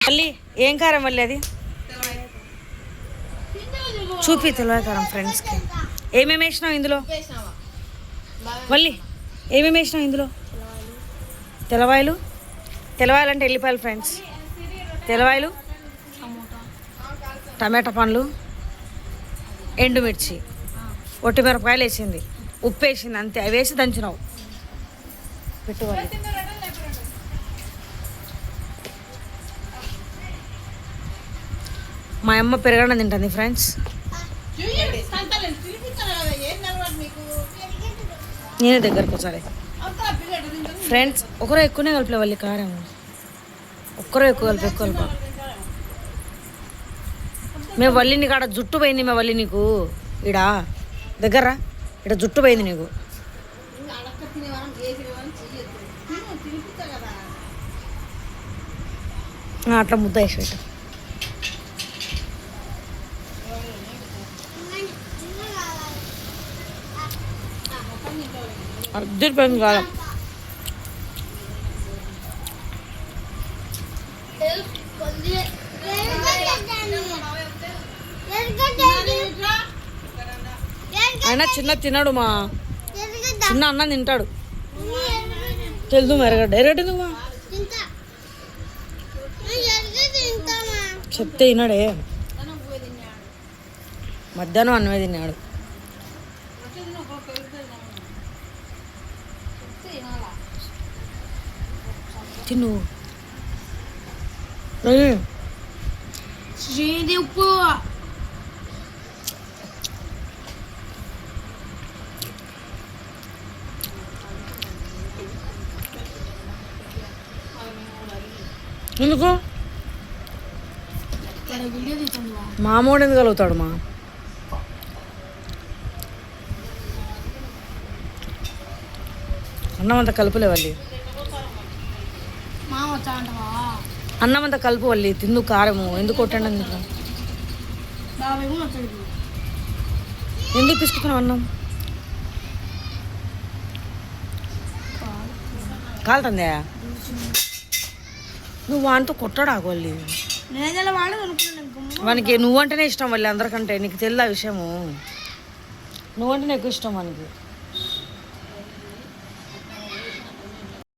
మళ్ళీ ఏం కారం వల్లి అది చూపి తెలవ కారం ఫ్రెండ్స్కి. ఏమేమి వేసినావు ఇందులో మళ్ళీ? ఏమేమి వేసినావు ఇందులో? తెల్లవాయలు. తెల్లవాయలు అంటే ఎల్లిపాయలు ఫ్రెండ్స్. తెల్లవాయలు, టమాటా పండ్లు, ఎండుమిర్చి, ఒట్టిమిరపకాయలు వేసింది, ఉప్పు వేసింది, అంతే. అవి వేసి దంచినావు. పెట్టుకోవాలి. మా అమ్మ పెరగడం తింటుంది ఫ్రెండ్స్. నేనే దగ్గరకు వచ్చాలి ఫ్రెండ్స్. ఒకరో ఎక్కువనే కలిపలే వాళ్ళి కారం. ఒక్కరో ఎక్కువ కలిపి మేము వల్లిని కాడ జుట్టు పోయింది. మేము వల్లి నీకు ఈడ దగ్గర ఇక్కడ జుట్టు పోయింది నీకు. అట్లా ముద్ద వేసి పెట్టు. అద్దరిపోయింది కాలం. అయినా చిన్న తిన్నాడు మా చిన్న అన్నం తింటాడు. తెలుదు ఎరగడ్డ. ఎరగడ్డ ఎందుకు మా చెప్తే తిన్నాడే. మధ్యాహ్నం అన్నమే తిన్నాడు. తిను ఉప్పు. ఎందుకు మామూడు ఎందుకు కలుగుతాడు మా? అన్నం అంతా కలుపులే వాళ్ళి. అన్నం అంతా కలుపు వాళ్ళి. తిందు కారము ఎందుకు కొట్టండి? ఎందుకు పిసుకుతున్నావు అన్నం? కాలుతుందా? నువ్వు వానితో కొట్టాడు ఆగోళ్ళి. వానికి నువ్వంటేనే ఇష్టం వాళ్ళి అందరికంటే. నీకు తెలియదు ఆ విషయము. నువ్వంటేనే ఎక్కువ ఇష్టం వానికి.